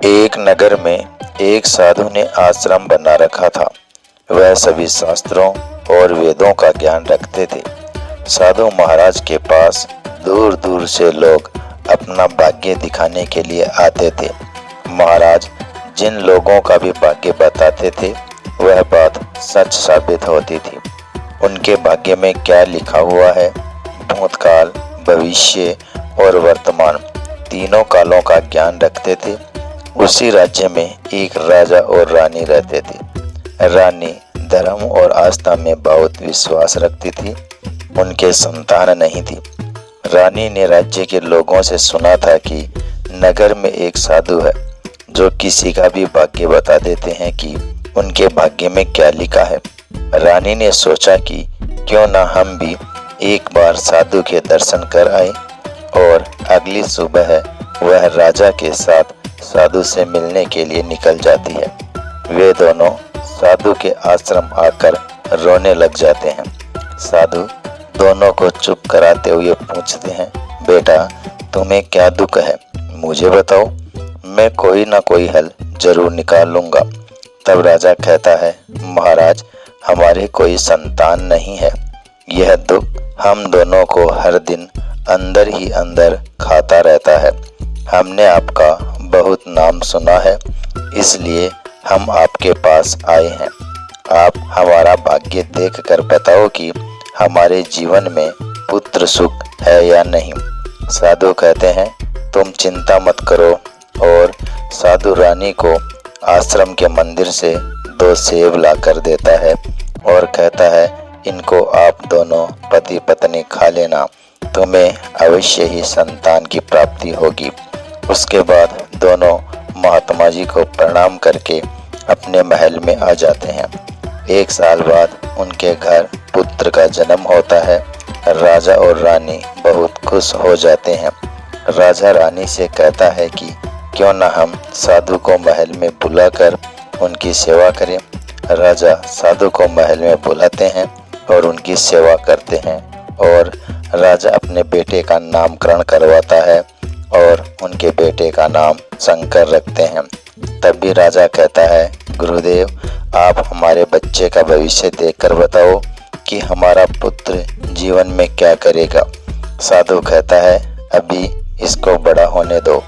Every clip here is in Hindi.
एक नगर में एक साधु ने आश्रम बना रखा था। वह सभी शास्त्रों और वेदों का ज्ञान रखते थे। साधु महाराज के पास दूर दूर से लोग अपना भाग्य दिखाने के लिए आते थे। महाराज जिन लोगों का भी भाग्य बताते थे वह बात सच साबित होती थी। उनके भाग्य में क्या लिखा हुआ है, भूतकाल, भविष्य और वर्तमान तीनों कालों का ज्ञान रखते थे। उसी राज्य में एक राजा और रानी रहते थे। रानी धर्म और आस्था में बहुत विश्वास रखती थी। उनके संतान नहीं थी। रानी ने राज्य के लोगों से सुना था कि नगर में एक साधु है जो किसी का भी भाग्य बता देते हैं कि उनके भाग्य में क्या लिखा है। रानी ने सोचा कि क्यों ना हम भी एक बार साधु के दर्शन कर आए, और अगली सुबह वह राजा के साथ साधु से मिलने के लिए निकल जाती है। वे दोनों साधु के आश्रम आकर रोने लग जाते हैं। साधु दोनों को चुप कराते हुए पूछते हैं, बेटा तुम्हें क्या दुख है, मुझे बताओ, मैं कोई ना कोई हल जरूर निकाल लूंगा। तब राजा कहता है, महाराज हमारे कोई संतान नहीं है। यह दुख हम दोनों को हर दिन अंदर ही अंदर खाता रहता है। हमने आपका बहुत नाम सुना है, इसलिए हम आपके पास आए हैं। आप हमारा भाग्य देखकर बताओ कि हमारे जीवन में पुत्र सुख है या नहीं। साधु कहते हैं, तुम चिंता मत करो, और साधु रानी को आश्रम के मंदिर से 2 सेब ला कर देता है और कहता है, इनको आप दोनों पति पत्नी खा लेना, तुम्हें अवश्य ही संतान की प्राप्ति होगी। उसके बाद दोनों महात्मा जी को प्रणाम करके अपने महल में आ जाते हैं। 1 साल बाद उनके घर पुत्र का जन्म होता है। राजा और रानी बहुत खुश हो जाते हैं। राजा रानी से कहता है कि क्यों ना हम साधु को महल में बुलाकर उनकी सेवा करें। राजा साधु को महल में बुलाते हैं और उनकी सेवा करते हैं, और राजा अपने बेटे का नामकरण करवाता है और उनके बेटे का नाम शंकर रखते हैं। तब भी राजा कहता है, गुरुदेव आप हमारे बच्चे का भविष्य देखकर बताओ कि हमारा पुत्र जीवन में क्या करेगा। साधु कहता है, अभी इसको बड़ा होने दो,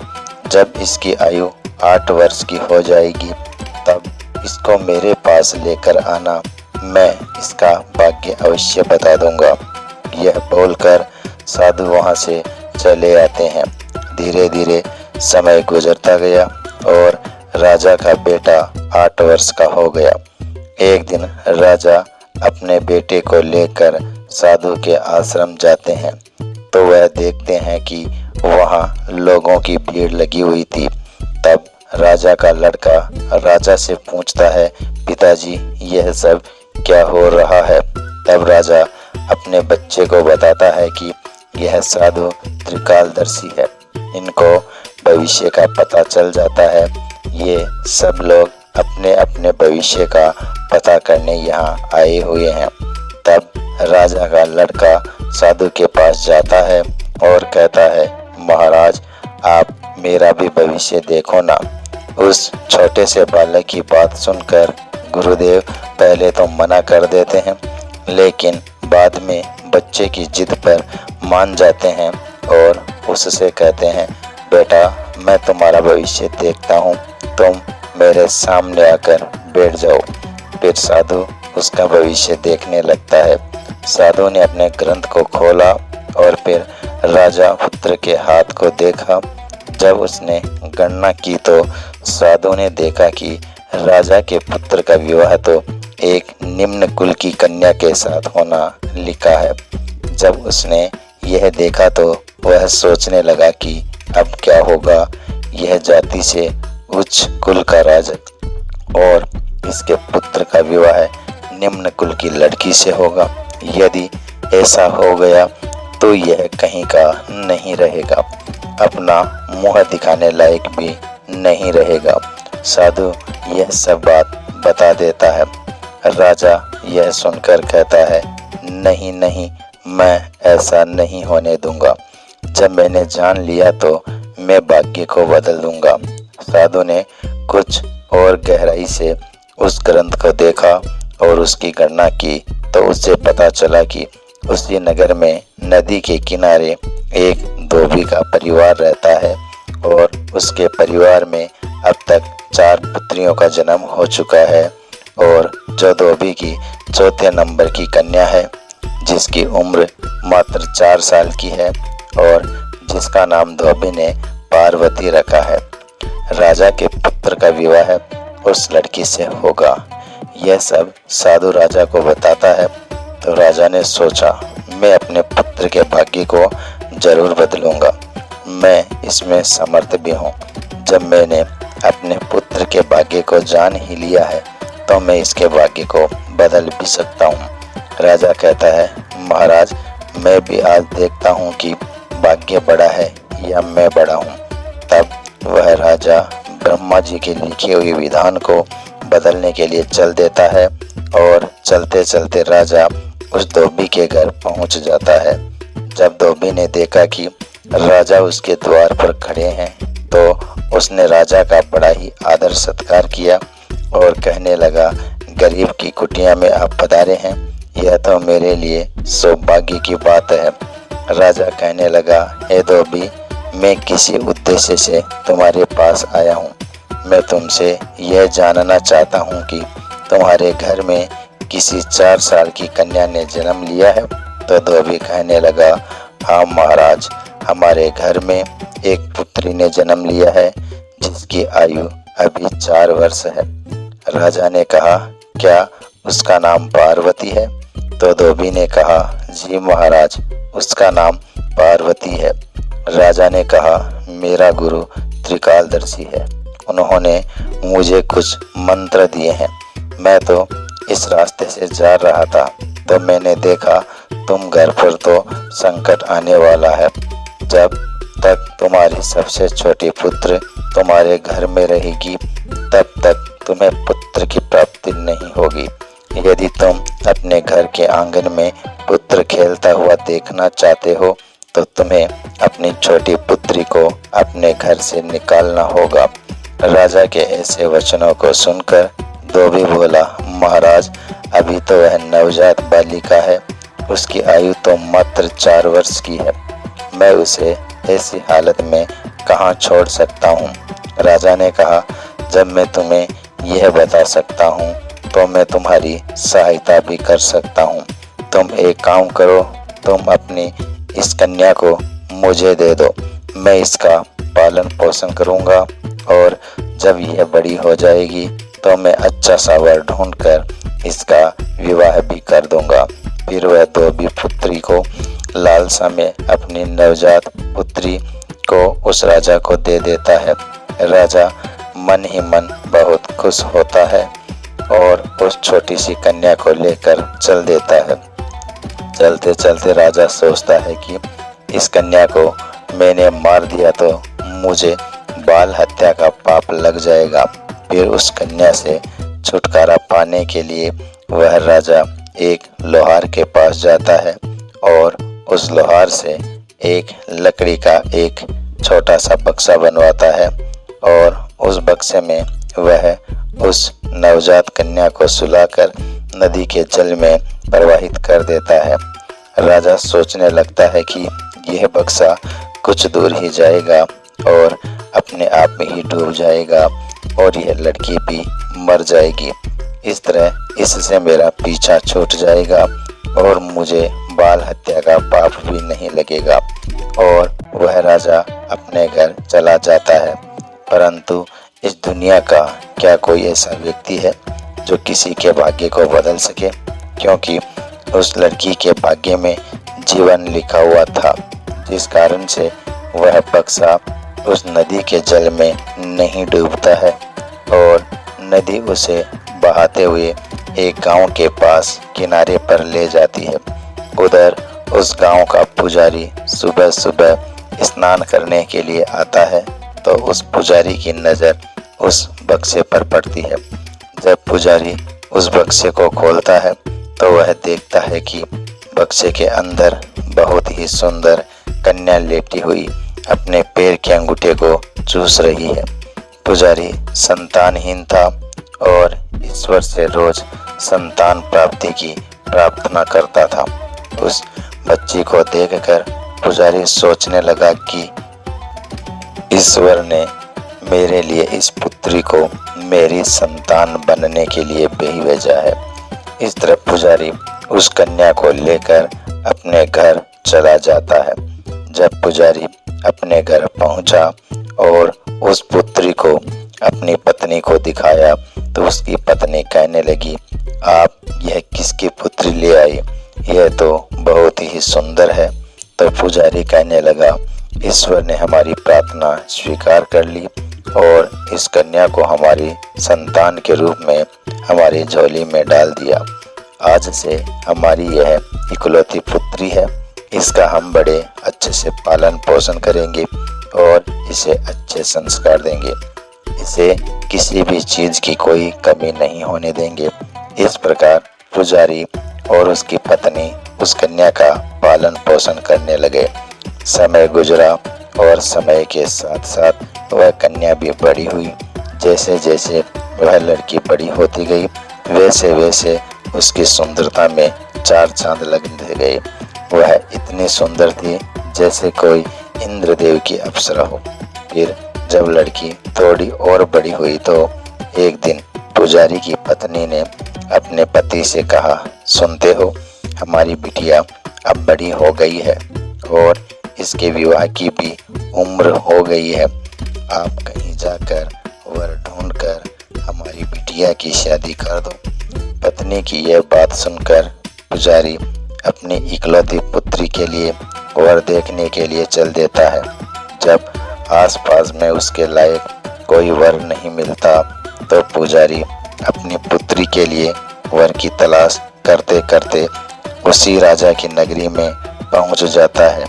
जब इसकी आयु 8 वर्ष की हो जाएगी तब इसको मेरे पास लेकर आना, मैं इसका भाग्य अवश्य बता दूंगा। यह बोलकर साधु वहां से चले आते हैं। धीरे धीरे समय गुजरता गया और राजा का बेटा 8 वर्ष का हो गया। एक दिन राजा अपने बेटे को लेकर साधु के आश्रम जाते हैं तो वह देखते हैं कि वहां लोगों की भीड़ लगी हुई थी। तब राजा का लड़का राजा से पूछता है, पिताजी यह सब क्या हो रहा है। तब राजा अपने बच्चे को बताता है कि यह साधु त्रिकालदर्शी है, इनको भविष्य का पता चल जाता है। ये सब लोग अपने अपने भविष्य का पता करने यहाँ आए हुए हैं। तब राजा का लड़का साधु के पास जाता है और कहता है, महाराज आप मेरा भी भविष्य देखो ना। उस छोटे से बालक की बात सुनकर गुरुदेव पहले तो मना कर देते हैं, लेकिन बाद में बच्चे की जिद पर मान जाते हैं और उससे कहते हैं, बेटा मैं तुम्हारा भविष्य देखता हूँ, तुम मेरे सामने आकर बैठ जाओ। फिर साधु उसका भविष्य देखने लगता है। साधु ने अपने ग्रंथ को खोला और फिर राजा पुत्र के हाथ को देखा। जब उसने गणना की तो साधु ने देखा कि राजा के पुत्र का विवाह तो एक निम्न कुल की कन्या के साथ होना लिखा है। जब उसने यह देखा तो वह सोचने लगा कि अब क्या होगा, यह जाति से उच्च कुल का राजा और इसके पुत्र का विवाह निम्न कुल की लड़की से होगा। यदि ऐसा हो गया तो यह कहीं का नहीं रहेगा, अपना मुंह दिखाने लायक भी नहीं रहेगा। साधु यह सब बात बता देता है। राजा यह सुनकर कहता है, नहीं नहीं, मैं ऐसा नहीं होने दूंगा। जब मैंने जान लिया तो मैं भाग्य को बदल दूंगा। साधु ने कुछ और गहराई से उस ग्रंथ को देखा और उसकी गणना की तो उससे पता चला कि उसी नगर में नदी के किनारे एक धोबी का परिवार रहता है और उसके परिवार में अब तक 4 पुत्रियों का जन्म हो चुका है। और जो धोबी की चौथे नंबर की कन्या है, जिसकी उम्र मात्र 4 साल की है और जिसका नाम धोबी ने पार्वती रखा है। राजा के पुत्र का विवाह उस लड़की से होगा। यह सब साधु राजा को बताता है तो राजा ने सोचा, मैं अपने पुत्र के भाग्य को जरूर बदलूंगा। मैं इसमें समर्थ भी हूँ। जब मैंने अपने पुत्र के भाग्य को जान ही लिया है तो मैं इसके भाग्य को बदल भी सकता हूँ। राजा कहता है, महाराज, मैं भी आज देखता हूँ कि भाग्य बड़ा है या मैं बड़ा हूँ। तब वह राजा ब्रह्मा जी के लिखे हुए विधान को बदलने के लिए चल देता है और चलते चलते राजा उस धोबी के घर पहुंच जाता है। जब धोबी ने देखा कि राजा उसके द्वार पर खड़े हैं तो उसने राजा का बड़ा ही आदर सत्कार किया और कहने लगा, गरीब की कुटिया में आप पधारे हैं, यह तो मेरे लिए सौभाग्य की बात है। राजा कहने लगा, हे धोबी, मैं किसी उद्देश्य से तुम्हारे पास आया हूँ। मैं तुमसे यह जानना चाहता हूँ कि तुम्हारे घर में किसी 4 साल की कन्या ने जन्म लिया है। तो धोबी कहने लगा, हाँ महाराज, हमारे घर में एक पुत्री ने जन्म लिया है जिसकी आयु अभी 4 वर्ष है। राजा ने कहा, क्या उसका नाम पार्वती है? तो धोबी ने कहा, जी महाराज, उसका नाम पार्वती है। राजा ने कहा, मेरा गुरु त्रिकालदर्शी है, उन्होंने मुझे कुछ मंत्र दिए हैं। मैं तो इस रास्ते से जा रहा था तो मैंने देखा तुम घर पर तो संकट आने वाला है। जब तक तुम्हारी सबसे छोटी पुत्र तुम्हारे घर में रहेगी तब तक तुम्हें पुत्र की प्राप्ति नहीं होगी। यदि तुम अपने घर के आंगन में पुत्र खेलता हुआ देखना चाहते हो तो तुम्हें अपनी छोटी पुत्री को अपने घर से निकालना होगा। राजा के ऐसे वचनों को सुनकर धोबी बोला, महाराज, अभी तो वह नवजात बालिका है, उसकी आयु तो मात्र 4 वर्ष की है। मैं उसे ऐसी हालत में कहाँ छोड़ सकता हूँ। राजा ने कहा, जब मैं तुम्हें यह बता सकता हूँ तो मैं तुम्हारी सहायता भी कर सकता हूँ। तुम एक काम करो, तुम अपनी इस कन्या को मुझे दे दो, मैं इसका पालन पोषण करूँगा और जब यह बड़ी हो जाएगी तो मैं अच्छा सा वर ढूंढकर इसका विवाह भी कर दूंगा। फिर वह धोबी पुत्री को लालसा में अपनी नवजात पुत्री को उस राजा को दे देता है। राजा मन ही मन बहुत खुश होता है और उस छोटी सी कन्या को लेकर चल देता है। चलते चलते राजा सोचता है कि इस कन्या को मैंने मार दिया तो मुझे बाल हत्या का पाप लग जाएगा। फिर उस कन्या से छुटकारा पाने के लिए वह राजा एक लोहार के पास जाता है और उस लोहार से एक लकड़ी का एक छोटा सा बक्सा बनवाता है और उस बक्से में वह उस नवजात कन्या को सुलाकर नदी के जल में प्रवाहित कर देता है। राजा सोचने लगता है कि यह बक्सा कुछ दूर ही जाएगा और अपने आप में ही डूब जाएगा और यह लड़की भी मर जाएगी। इस तरह इससे मेरा पीछा छूट जाएगा और मुझे बाल हत्या का पाप भी नहीं लगेगा। और वह राजा अपने घर चला जाता है। परंतु इस दुनिया का क्या कोई ऐसा व्यक्ति है जो किसी के भाग्य को बदल सके? क्योंकि उस लड़की के भाग्य में जीवन लिखा हुआ था, जिस कारण से वह बक्सा उस नदी के जल में नहीं डूबता है और नदी उसे बहाते हुए एक गांव के पास किनारे पर ले जाती है। उधर उस गांव का पुजारी सुबह सुबह स्नान करने के लिए आता है तो उस पुजारी की नज़र उस बक्से पर पड़ती है। जब पुजारी उस बक्से को खोलता है तो वह देखता है कि बक्से के अंदर बहुत ही सुंदर कन्या लेटी हुई अपने पैर के अंगूठे को चूस रही है। पुजारी संतानहीन था और ईश्वर से रोज संतान प्राप्ति की प्रार्थना करता था। उस बच्ची को देखकर पुजारी सोचने लगा कि ईश्वर ने मेरे लिए इस पुत्री को मेरी संतान बनने के लिए भेजा है। इस तरह पुजारी उस कन्या को लेकर अपने घर चला जाता है। जब पुजारी अपने घर पहुंचा और उस पुत्री को अपनी पत्नी को दिखाया तो उसकी पत्नी कहने लगी, आप यह किसकी पुत्री ले आई? यह तो बहुत ही सुंदर है। तो पुजारी कहने लगा, ईश्वर ने हमारी प्रार्थना स्वीकार कर ली और इस कन्या को हमारी संतान के रूप में हमारी झोली में डाल दिया। आज से हमारी यह इकलौती पुत्री है। इसका हम बड़े अच्छे से पालन पोषण करेंगे और इसे अच्छे संस्कार देंगे। इसे किसी भी चीज की कोई कमी नहीं होने देंगे। इस प्रकार पुजारी और उसकी पत्नी उस कन्या का पालन पोषण करने लगे। समय गुजरा और समय के साथ साथ वह कन्या भी बड़ी हुई। जैसे जैसे वह लड़की बड़ी होती गई वैसे वैसे उसकी सुंदरता में चार चांद लगने गए। वह इतनी सुंदर थी जैसे कोई इंद्रदेव की अप्सरा हो। फिर जब लड़की थोड़ी और बड़ी हुई तो एक दिन पुजारी की पत्नी ने अपने पति से कहा, सुनते हो, हमारी बिटिया अब बड़ी हो गई है और इसके विवाह की भी उम्र हो गई है। आप कहीं जाकर वर ढूंढकर हमारी बिटिया की शादी कर दो। पत्नी की यह बात सुनकर पुजारी अपनी इकलौती पुत्री के लिए वर देखने के लिए चल देता है। जब आसपास में उसके लायक कोई वर नहीं मिलता तो पुजारी अपनी पुत्री के लिए वर की तलाश करते करते उसी राजा की नगरी में पहुंच जाता है।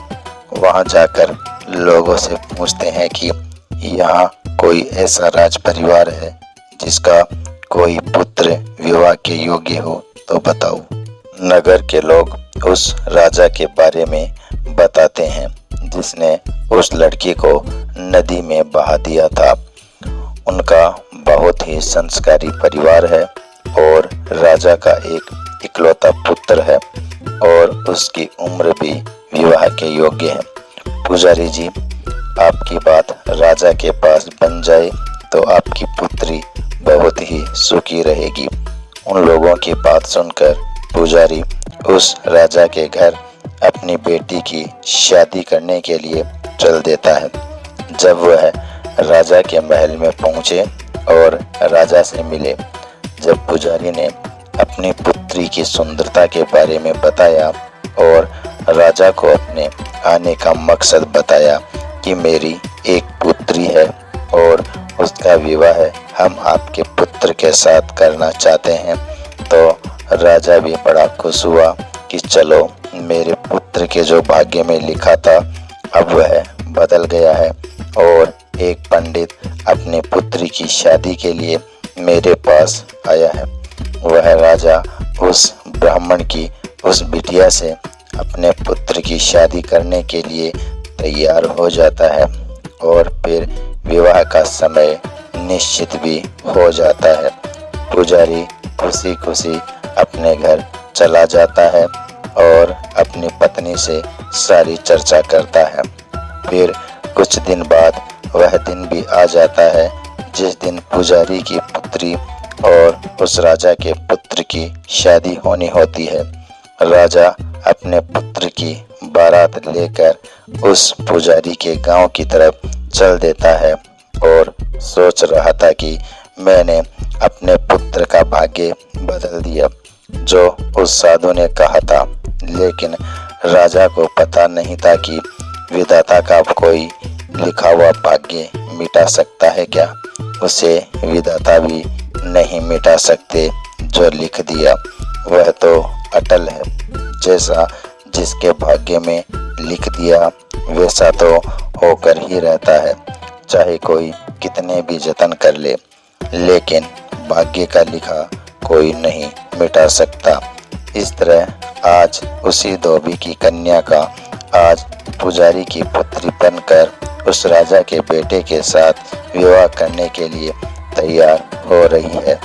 वहां जाकर लोगों से पूछते हैं कि यहाँ कोई ऐसा राज परिवार है जिसका कोई पुत्र विवाह के योग्य हो तो बताओ। नगर के लोग उस राजा के बारे में बताते हैं जिसने उस लड़की को नदी में बहा दिया था। उनका बहुत ही संस्कारी परिवार है और राजा का एक इकलौता पुत्र है और उसकी उम्र भी विवाह के योग्य है। पुजारी जी, आपकी बात राजा के पास बन जाए तो आपकी पुत्री बहुत ही सुखी रहेगी। उन लोगों की बात सुनकर पुजारी उस राजा के घर अपनी बेटी की शादी करने के लिए चल देता है। जब वह राजा के महल में पहुंचे और राजा से मिले, जब पुजारी ने अपनी पुत्री की सुंदरता के बारे में बताया और राजा को अपने आने का मकसद बताया कि मेरी एक पुत्री है और उसका विवाह हम आपके पुत्र के साथ करना चाहते हैं, तो राजा भी बड़ा खुश हुआ कि चलो, मेरे पुत्र के जो भाग्य में लिखा था अब वह बदल गया है और एक पंडित अपनी पुत्री की शादी के लिए मेरे पास आया है। वह राजा उस ब्राह्मण की उस बिटिया से अपने पुत्र की शादी करने के लिए तैयार हो जाता है और फिर विवाह का समय निश्चित भी हो जाता है। पुजारी खुशी खुशी अपने घर चला जाता है और अपनी पत्नी से सारी चर्चा करता है। फिर कुछ दिन बाद वह दिन भी आ जाता है जिस दिन पुजारी की पुत्री और उस राजा के पुत्र की शादी होनी होती है। राजा अपने पुत्र की बारात लेकर उस पुजारी के गांव की तरफ चल देता है और सोच रहा था कि मैंने अपने पुत्र का भाग्य बदल दिया, जो उस साधु ने कहा था। लेकिन राजा को पता नहीं था कि विधाता का कोई लिखा हुआ भाग्य मिटा सकता है क्या। उसे विधाता भी नहीं मिटा सकते, जो लिख दिया वह तो अटल है। जैसा जिसके भाग्य में लिख दिया वैसा तो होकर ही रहता है, चाहे कोई कितने भी जतन कर ले, लेकिन भाग्य का लिखा कोई नहीं मिटा सकता। इस तरह आज उसी धोबी की कन्या का आज पुजारी की पुत्री बनकर उस राजा के बेटे के साथ विवाह करने के लिए तैयार हो रही है,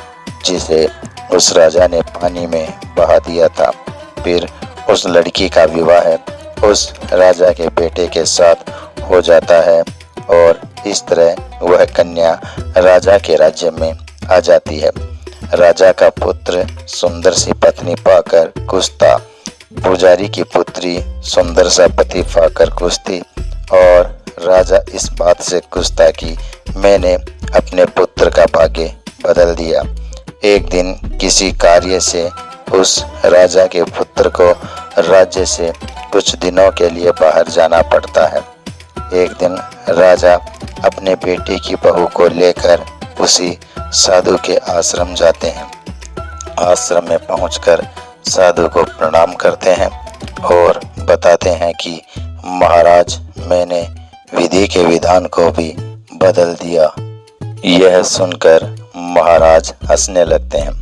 जिसे उस राजा ने पानी में बहा दिया था। फिर उस लड़की का विवाह उस राजा के बेटे के साथ हो जाता है और इस तरह वह कन्या राजा के राज्य में आ जाती है। राजा का पुत्र सुंदर सी पत्नी पाकर खुश था। पुजारी की पुत्री सुंदर सा पति पाकर खुश थी और राजा इस बात से खुश था कि मैंने अपने पुत्र का भाग्य बदल दिया। एक दिन किसी कार्य से उस राजा के पुत्र को राज्य से कुछ दिनों के लिए बाहर जाना पड़ता है। एक दिन राजा अपने बेटे की बहू को लेकर उसी साधु के आश्रम जाते हैं। आश्रम में पहुंचकर साधु को प्रणाम करते हैं और बताते हैं कि महाराज, मैंने विधि के विधान को भी बदल दिया। यह सुनकर महाराज हंसने लगते हैं।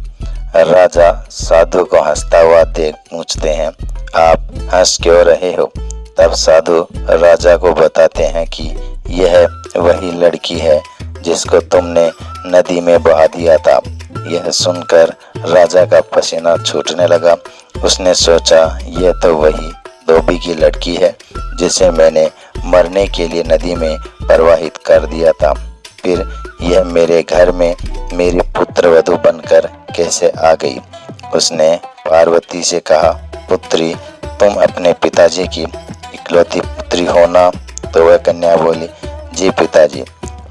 राजा साधु को हंसता हुआ देख पूछते हैं, आप हंस क्यों रहे हो? तब साधु राजा को बताते हैं कि यह वही लड़की है जिसको तुमने नदी में बहा दिया था। यह सुनकर राजा का पसीना छूटने लगा। उसने सोचा, यह तो वही धोबी की लड़की है जिसे मैंने मरने के लिए नदी में प्रवाहित कर दिया था। फिर यह मेरे घर में मेरी पुत्रवधू बनकर कैसे आ गई? उसने पार्वती से कहा, पुत्री, तुम अपने पिताजी की इकलौती पुत्री हो ना? तो वह कन्या बोली, जी पिताजी,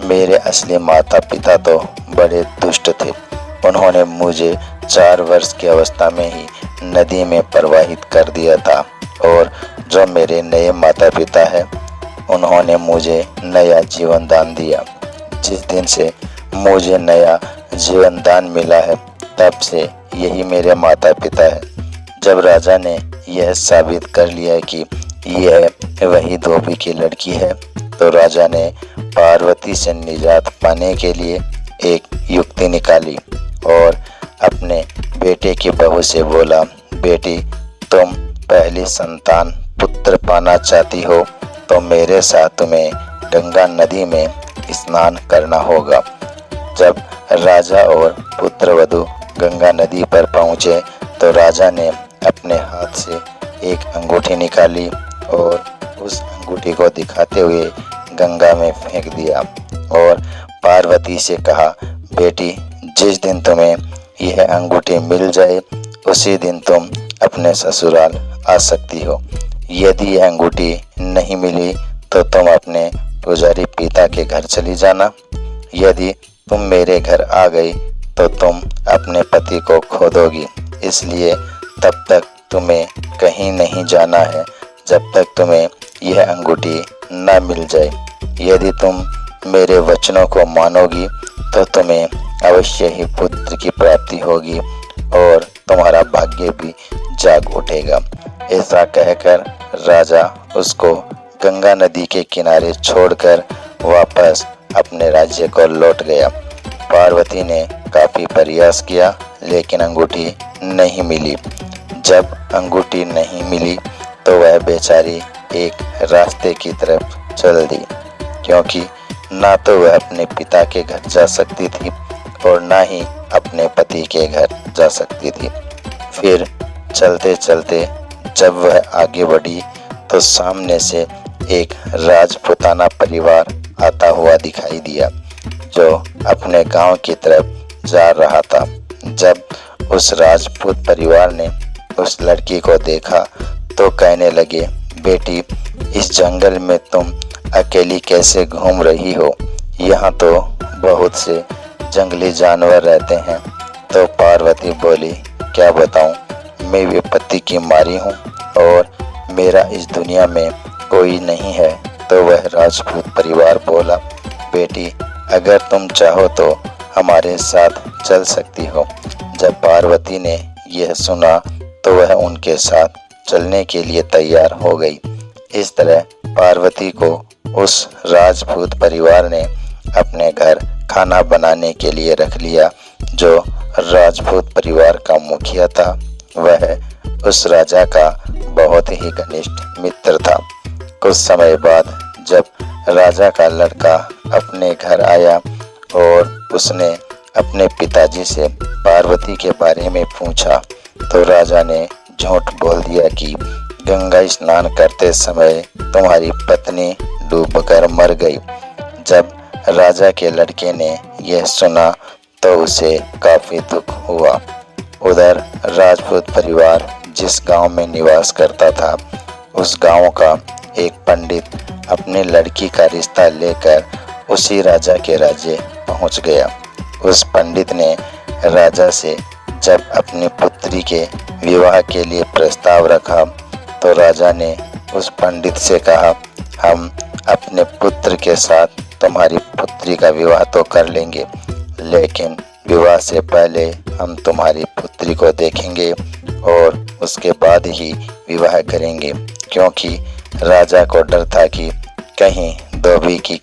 मेरे असली माता पिता तो बड़े दुष्ट थे। उन्होंने मुझे 4 वर्ष की अवस्था में ही नदी में प्रवाहित कर दिया था और जो मेरे नए माता पिता है उन्होंने मुझे नया जीवन दान दिया। जिस दिन से मुझे नया जीवन दान मिला है तब से यही मेरे माता पिता है। जब राजा ने यह साबित कर लिया कि यह वही धोबी की लड़की है तो राजा ने पार्वती से निजात पाने के लिए एक युक्ति निकाली और अपने बेटे की बहू से बोला, बेटी, तुम पहली संतान पुत्र पाना चाहती हो तो मेरे साथ तुम्हें गंगा नदी में स्नान करना होगा। जब राजा और पुत्रवधू गंगा नदी पर पहुंचे तो राजा ने अपने हाथ से एक अंगूठी निकाली और उस अंगूठी को दिखाते हुए गंगा में फेंक दिया और पार्वती से कहा, बेटी, जिस दिन तुम्हें यह अंगूठी मिल जाए उसी दिन तुम अपने ससुराल आ सकती हो। यदि यह अंगूठी नहीं मिली तो तुम अपने पुजारी पिता के घर चली जाना। यदि तुम मेरे घर आ गई तो तुम अपने पति को खो दोगी, इसलिए तब तक तुम्हें कहीं नहीं जाना है जब तक तुम्हें यह अंगूठी न मिल जाए। यदि तुम मेरे वचनों को मानोगी तो तुम्हें अवश्य ही पुत्र की प्राप्ति होगी और तुम्हारा भाग्य भी जाग उठेगा। ऐसा कहकर राजा उसको गंगा नदी के किनारे छोड़कर वापस अपने राज्य को लौट गया। पार्वती ने काफी प्रयास किया लेकिन अंगूठी नहीं मिली। जब अंगूठी नहीं मिली तो वह बेचारी एक रास्ते की तरफ चल दी, क्योंकि ना तो वह अपने पिता के घर जा सकती थी और ना ही अपने पति के घर जा सकती थी। फिर चलते चलते जब वह आगे बढ़ी तो सामने से एक राजपूताना परिवार आता हुआ दिखाई दिया जो अपने गांव की तरफ जा रहा था। जब उस राजपूत परिवार ने उस लड़की को देखा तो कहने लगे, बेटी, इस जंगल में तुम अकेली कैसे घूम रही हो? यहाँ तो बहुत से जंगली जानवर रहते हैं। तो पार्वती बोली, क्या बताऊं, मैं विपत्ति की मारी हूँ और मेरा इस दुनिया में कोई नहीं है। तो वह राजपूत परिवार बोला, बेटी, अगर तुम चाहो तो हमारे साथ चल सकती हो। जब पार्वती ने यह सुना तो वह उनके साथ चलने के लिए तैयार हो गई। इस तरह पार्वती को उस राजपूत परिवार ने अपने घर खाना बनाने के लिए रख लिया। जो राजपूत परिवार का मुखिया था वह उस राजा का बहुत ही घनिष्ठ मित्र था। कुछ समय बाद जब राजा का लड़का अपने घर आया और उसने अपने पिताजी से पार्वती के बारे में पूछा तो राजा ने झूठ बोल दिया कि गंगा स्नान करते समय तुम्हारी पत्नी डूबकर मर गई। जब राजा के लड़के ने यह सुना तो उसे काफी दुख हुआ। उधर राजपूत परिवार जिस गांव में निवास करता था उस गांव का एक पंडित अपनी लड़की का रिश्ता लेकर उसी राजा के राज्य पहुंच गया। उस पंडित ने राजा से जब अपनी पुत्री के विवाह के लिए प्रस्ताव रखा तो राजा ने उस पंडित से कहा, हम अपने पुत्र के साथ तुम्हारी पुत्री का विवाह तो कर लेंगे, लेकिन विवाह से पहले हम तुम्हारी पुत्री को देखेंगे और उसके बाद ही विवाह करेंगे, क्योंकि राजा को डर था कि कहीं धोबी की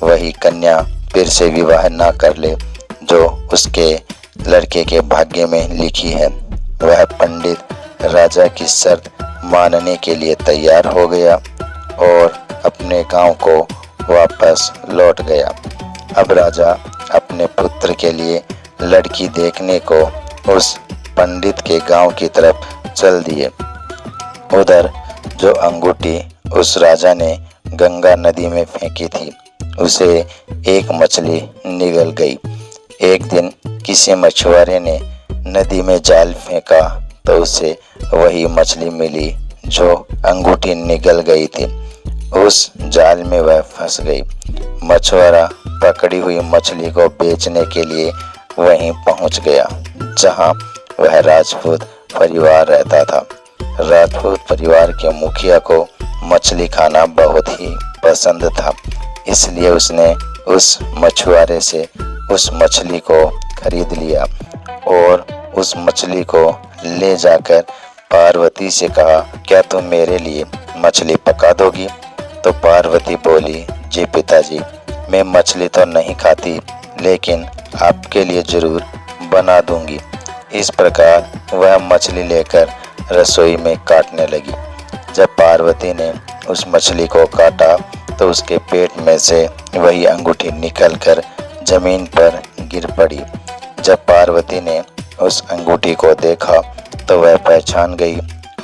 वही कन्या फिर से विवाह ना कर ले जो उसके लड़के के भाग्य में लिखी है। वह पंडित राजा की शर्त मानने के लिए तैयार हो गया और अपने गांव को वापस लौट गया। अब राजा अपने पुत्र के लिए लड़की देखने को उस पंडित के गांव की तरफ चल दिए। उधर जो अंगूठी उस राजा ने गंगा नदी में फेंकी थी उसे एक मछली निगल गई। एक दिन किसी मछुआरे ने नदी में जाल फेंका तो उसे वही मछली मिली जो अंगूठी निगल गई थी। उस जाल में वह फंस गई। मछुआरा पकड़ी हुई मछली को बेचने के लिए वहीं पहुंच गया जहां वह राजपूत परिवार रहता था। राजपूत परिवार के मुखिया को मछली खाना बहुत ही पसंद था, इसलिए उसने उस मछुआरे से उस मछली को खरीद लिया और उस मछली को ले जाकर पार्वती से कहा, क्या तुम मेरे लिए मछली पका दोगी? तो पार्वती बोली, जी पिताजी, मैं मछली तो नहीं खाती, लेकिन आपके लिए जरूर बना दूंगी। इस प्रकार वह मछली लेकर रसोई में काटने लगी। जब पार्वती ने उस मछली को काटा तो उसके पेट में से वही अंगूठी निकलकर जमीन पर गिर पड़ी। जब पार्वती ने उस अंगूठी को देखा तो वह पहचान गई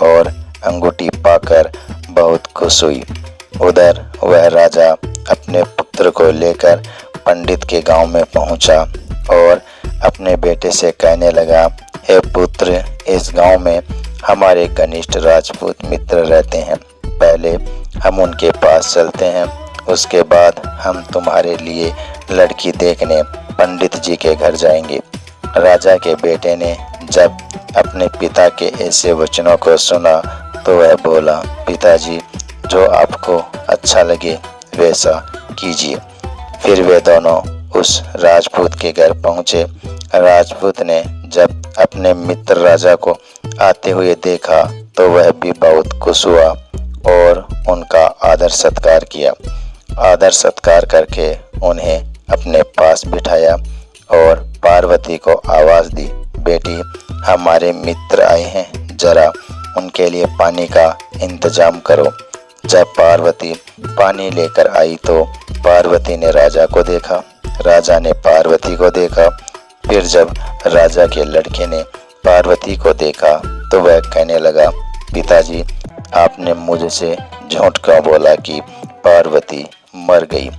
और अंगूठी पाकर बहुत खुश हुई। उधर वह राजा अपने पुत्र को लेकर पंडित के गांव में पहुंचा और अपने बेटे से कहने लगा, हे पुत्र, इस गांव में हमारे घनिष्ठ राजपूत मित्र रहते हैं। पहले हम उनके पास चलते हैं, उसके बाद हम तुम्हारे लिए लड़की देखने पंडित जी के घर जाएंगे। राजा के बेटे ने जब अपने पिता के ऐसे वचनों को सुना तो वह बोला, पिताजी, जो आपको अच्छा लगे वैसा कीजिए। फिर वे दोनों उस राजपूत के घर पहुंचे। राजपूत ने जब अपने मित्र राजा को आते हुए देखा तो वह भी बहुत खुश हुआ और उनका आदर सत्कार किया। आदर सत्कार करके उन्हें अपने पास बिठाया और पार्वती को आवाज दी, बेटी, हमारे मित्र आए हैं, जरा उनके लिए पानी का इंतजाम करो। जब पार्वती पानी लेकर आई तो पार्वती ने राजा को देखा, राजा ने पार्वती को देखा। फिर जब राजा के लड़के ने पार्वती को देखा तो वह कहने लगा, पिताजी, आपने मुझसे झूठ क्यों बोला कि पार्वती मर गई?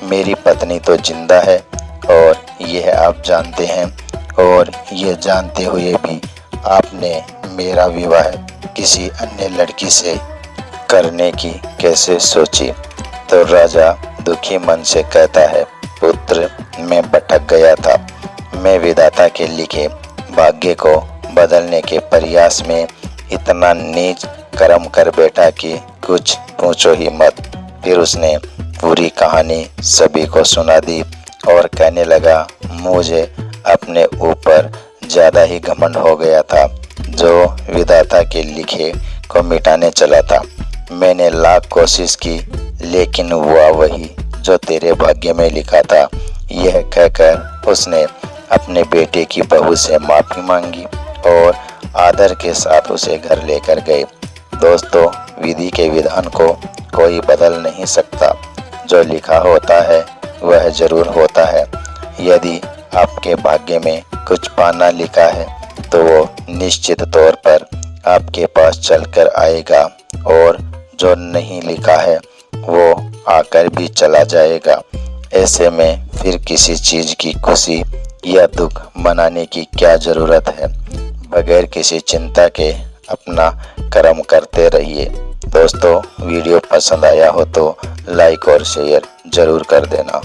मेरी पत्नी तो जिंदा है और यह आप जानते हैं, और ये जानते हुए भी आपने मेरा विवाह किसी अन्य लड़की से करने की कैसे सोची? तो राजा दुखी मन से कहता है, पुत्र, मैं भटक गया था। मैं विधाता के लिखे भाग्य को बदलने के प्रयास में इतना नीच कर्म कर बैठा कि कुछ पूछो ही मत। फिर उसने पूरी कहानी सभी को सुना दी और कहने लगा, मुझे अपने ऊपर ज्यादा ही घमंड हो गया था, जो विधाता के लिखे को मिटाने चला था। मैंने लाख कोशिश की, लेकिन हुआ वही जो तेरे भाग्य में लिखा था। यह कहकर उसने अपने बेटे की बहू से माफी मांगी और आदर के साथ उसे घर लेकर गए। दोस्तों, विधि के विधान को कोई बदल नहीं सकता। जो लिखा होता है वह जरूर होता है। यदि आपके भाग्य में कुछ पाना लिखा है तो वो निश्चित तौर पर आपके पास चलकर आएगा, और जो नहीं लिखा है वो आकर भी चला जाएगा। ऐसे में फिर किसी चीज की खुशी या दुख मनाने की क्या जरूरत है। बगैर किसी चिंता के अपना कर्म करते रहिए। दोस्तों, वीडियो पसंद आया हो तो लाइक और शेयर जरूर कर देना।